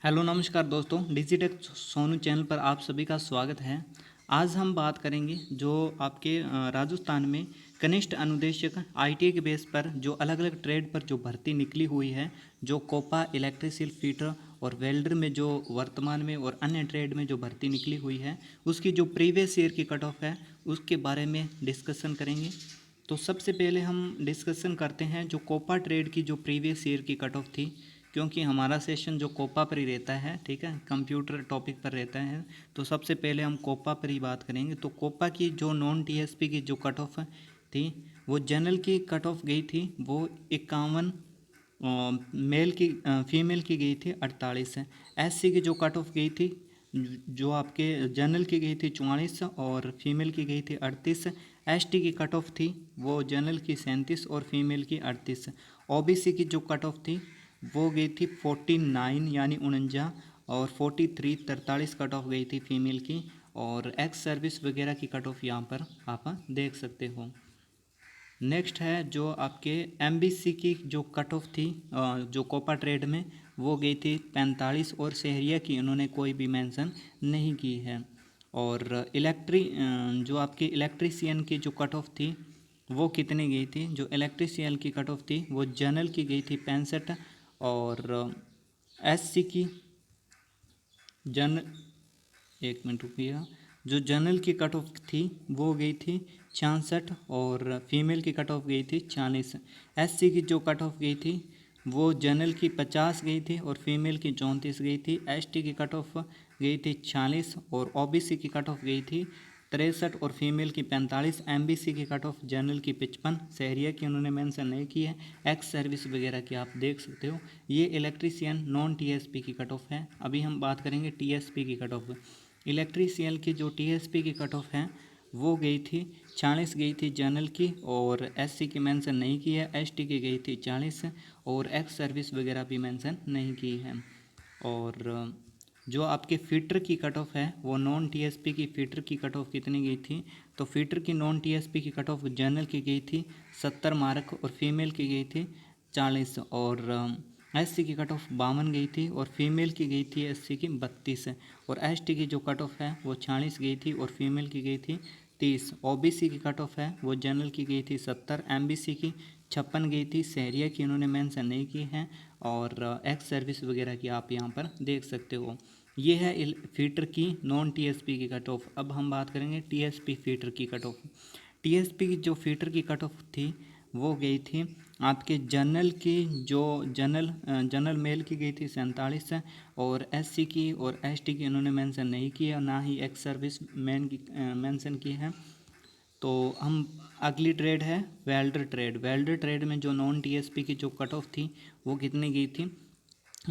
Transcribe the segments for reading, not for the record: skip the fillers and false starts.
Hello नमस्कार दोस्तों, Digitek Sonu channel पर आप सभी का स्वागत है। आज हम बात करेंगे जो आपके राजस्थान में कनिष्ठ अनुदेशक आईटीआई के बेस पर जो अलग अलग ट्रेड पर जो भर्ती निकली हुई है, जो कोपा इलेक्ट्रिकल फिटर और वेल्डर में जो वर्तमान में और अन्य ट्रेड में जो भर्ती निकली हुई है, उसकी जो प्रीवियस ईयर की कट ऑफ है उसके बारे में डिस्कशन करेंगे। तो सबसे पहले हम डिस्कशन करते हैं जो कोपा ट्रेड की जो प्रीवियस ईयर की कट ऑफ थी, क्योंकि हमारा सेशन जो कोपा पर ही रहता है, ठीक है, कंप्यूटर टॉपिक पर रहता है। तो सबसे पहले हम कोपा पर ही बात करेंगे। तो कोपा की जो नॉन टीएसपी की जो कट ऑफ थी, वो जनरल की कट ऑफ गई थी वो 51, मेल की फीमेल की गई थी 48। एससी की जो कट ऑफ गई थी, जो आपके जनरल की गई थी 44 और फीमेल की गई थी 38। एसटी की कट ऑफ थी वो जनरल की 37 और फीमेल की 38। ओबीसी की जो कट ऑफ थी वो गई थी 49 यानी 49, और 43 43 कट ऑफ गई थी फीमेल की। और एक्स सर्विस वगैरह की कट ऑफ यहाँ पर आप देख सकते हो। नेक्स्ट है जो आपके एमबीसी की जो कट ऑफ थी जो कोपा ट्रेड में, वो गई थी 45 और शहरिया की उन्होंने कोई भी मेंशन नहीं की है। और जो आपके इलेक्ट्रीशियन की जो कट ऑफ थी वो कितनी गई थी, जो इलेक्ट्रीशियन की कट ऑफ थी वो जनरल की गई थी 65, और एससी की जन एक मिनट रुकिएगा, जो जनरल की कट ऑफ थी वो गई थी 66 और फीमेल की कट ऑफ गई थी 40। एससी की जो कट ऑफ गई थी वो जनरल की 50 गई थी और फीमेल की 34 गई थी। एसटी की कट ऑफ गई थी 40 और ओबीसी की कट ऑफ गई थी 63 और फीमेल की 45। एमबीसी की कट ऑफ जनरल की 55, शहरिया की उन्होंने मेंशन नहीं की है। एक्स सर्विस वगैरह की आप देख सकते हो। ये इलेक्ट्रीशियन नॉन टीएसपी की कट ऑफ है। अभी हम बात करेंगे टीएसपी की कट ऑफ। इलेक्ट्रीशियन की जो टीएसपी की कट ऑफ है वो गई थी 40 गई थी जनरल की, और एससी की मेंशन नहीं की है। एसटी की गई थी 40 और एक्स सर्विस वगैरह भी मेंशन नहीं की है। और जो आपके फीटर की कट ऑफ है वो नॉन टीएसपी की फीटर की कट ऑफ कितनी गई थी, तो फीटर की नॉन टीएसपी की कट ऑफ जनरल की गई थी 70 मार्क और फीमेल की गई थी 40। और एससी की कट ऑफ 52 गई थी और फीमेल की गई थी एससी की 32। और एसटी की जो कट ऑफ है वो 40 गई थी और फीमेल की गई थी 30। ओबीसी की कट ऑफ है वो जनरल की गई थी 70, एमबीसी की 56 गई थी, शहरिया की उन्होंने मेंशन नहीं की है। और एक्स सर्विस वगैरह की आप यहाँ पर देख सकते हो। ये है फीटर की नॉन टीएसपी की कट ऑफ। अब हम बात करेंगे टीएसपी फीटर की कट ऑफ। टीएसपी की जो फीटर की कट ऑफ थी वो गई थी आपके जनरल की, जो जनरल मेल की गई थी 47, और एससी की और एसटी की उन्होंने मेंशन नहीं किया, ना ही एक्स सर्विस मैन की मेंशन की है। तो हम अगली ट्रेड है वेल्डर ट्रेड। वेल्डर ट्रेड में जो नॉन टीएसपी की जो कट ऑफ थी वो कितनी गई थी,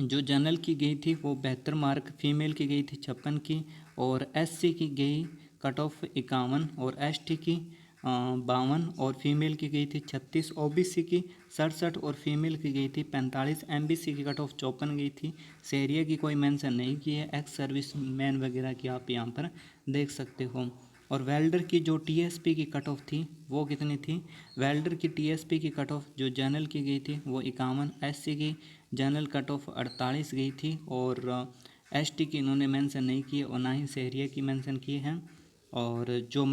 जो जनरल की गई थी वो 72 मार्क, फीमेल की गई थी 56 की, और एससी की गई कट ऑफ 51 और एसटी की 52 और फीमेल की गई थी 36। ओबीसी की 67 और फीमेल की गई थी 45। एमबीसी की कट ऑफ 54 गई थी, शहरिया की कोई मेंशन नहीं की है। एक्स सर्विस मैन वगैरह की आप यहाँ पर देख सकते हो। और वेल्डर की जो टीएसपी की कट ऑफ थी वो कितनी थी, वेल्डर की टीएसपी की कट ऑफ जो जनरल की गई थी वो 51, एससी की जनरल कट ऑफ 48 गई थी, और एसटी की इन्होंने मेंशन नहीं की और ना ही शहरिया की मेंशन की है। और जो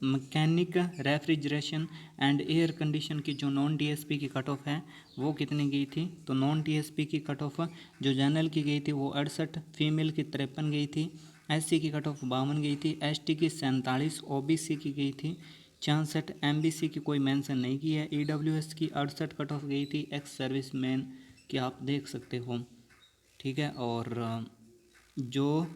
mechanic refrigeration and air condition की जो नॉन टीएसपी की कट ऑफ है वो कितनी गई थी, तो नॉन टीएसपी की कट ऑफ जो जनरल की गई थी वो 68, फीमेल की 53 गई थी, एससी की कट ऑफ 52 गई थी, एसटी की 47, ओबीसी की गई थी 66, एमबीसी की कोई मेंशन नहीं की है। ईडब्ल्यूएस की 68 कट ऑफ गई थी, एक्स सर्विस मैन की आप देख सकते हो, ठीक है। और जो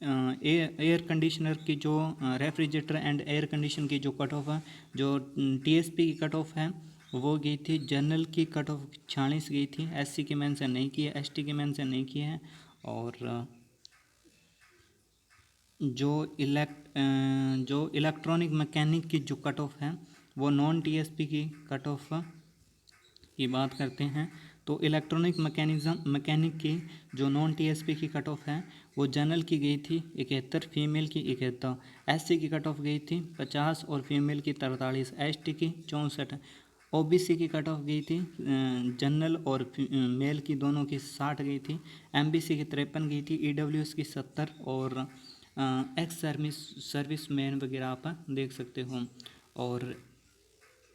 एयर कंडीशनर की जो रेफ्रिजरेटर एंड एयर कंडीशन की जो कट ऑफ है, जो टीएसपी की कट ऑफ है वो गई थी, जनरल की कट ऑफ 46 गई थी, एससी की मेंशन नहीं की है, एसटी की मेंशन नहीं की है। और जो इलेक्ट्रॉनिक मैकेनिक की जो कट ऑफ है वो नॉन टीएसपी की कट ऑफ की बात करते हैं। तो इलेक्ट्रॉनिक मैकेनिक की जो नॉन टीएसपी की कट ऑफ है वो जनरल की गई थी 71, फीमेल की 71, एससी की कट ऑफ गई थी 50 और फीमेल की 43, एसटी की 64, ओबीसी की कट ऑफ गई थी जनरल और मेल की दोनों की 60 गई थी, एमबीसी की 53 गई थी, ईडब्ल्यूएस की 70 और एक्स सर्विस मैन वगैरह आप देख सकते हो। और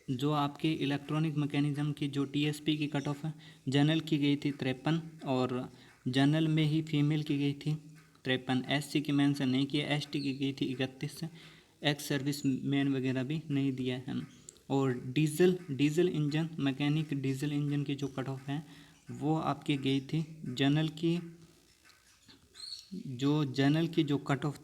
जो आपके इलेक्ट्रॉनिक मैकेनिज्म की जो टीएसपी की कट ऑफ है, जनरल की गई थी 53 और जनरल में ही फीमेल की गई थी 53, एससी की मेंशन नहीं किया, एसटी की गई थी 31, एक्स सर्विस मैन वगैरह भी नहीं दिया है। और diesel engine mechanic diesel engine की जो कट ऑफ है वो आपकी गई थी जनरल की जो कट ऑफ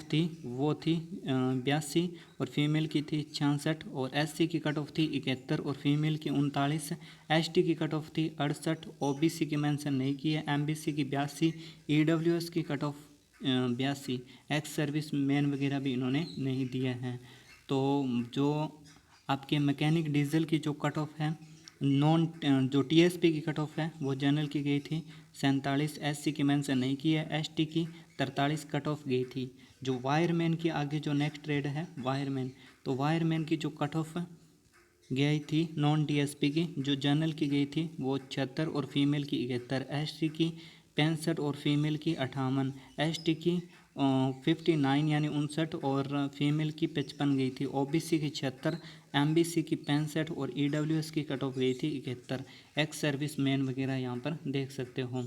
थी वो थी 82 और फीमेल की थी 66 और एससी की कट ऑफ थी 71 और फीमेल की 39, एसटी की कट ऑफ थी 68, ओबीसी की मेंशन नहीं की है, एमबीसी की 82, ईडब्ल्यूएस की cut off 82, ex service man वगैरह भी इन्होंने नहीं दिया है। तो जो आपके मैकेनिक डीजल की जो कट ऑफ है जो टीएसपी की कट ऑफ है वो जनरल की गई थी 47, एससी की मेंशन नहीं की है, एसटी की 43 कट ऑफ गई थी। जो वायरमैन की आगे जो नेक्स्ट ट्रेड है वायरमैन, तो वायरमैन की जो कट ऑफ गई थी नॉन टीएसपी की जो जनरल की गई थी वो 76 और फीमेल की 71, एसटी की 65 और फीमेल की 58, एसटी की 59 यानी 59 और फीमेल की 55 गई थी, ओबीसी की 76, एमबीसी की 65 और ईडब्ल्यूएस की कट ऑफ गई थी 71, एक्स सर्विस मैन वगैरह यहाँ पर देख सकते हो।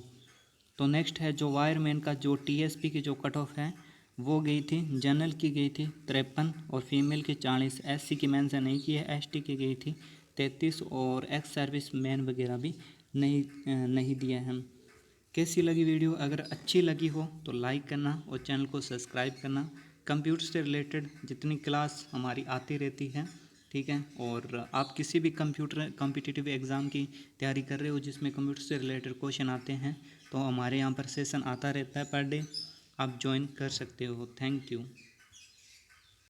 तो नेक्स्ट है जो वायरमैन का जो टीएसपी की जो कट ऑफ है वो गई थी जनरल की गई थी 53 और फीमेल की 40, एससी की मेंशन नहीं की है, एसटी की गई थी 33 और एक्स सर्विस मैन वगैरह भी नहीं दिया है। कैसी लगी वीडियो? अगर अच्छी लगी हो तो लाइक करना और चैनल को सब्सक्राइब करना। कंप्यूटर से रिलेटेड जितनी क्लास हमारी आती रहती है, ठीक है। और आप किसी भी कॉम्पिटिटिव एग्ज़ाम की तैयारी कर रहे हो जिसमें कंप्यूटर से रिलेटेड क्वेश्चन आते हैं तो हमारे यहाँ पर सेशन आता रहता है पर डे, आप ज्वाइन कर सकते हो। Thank you.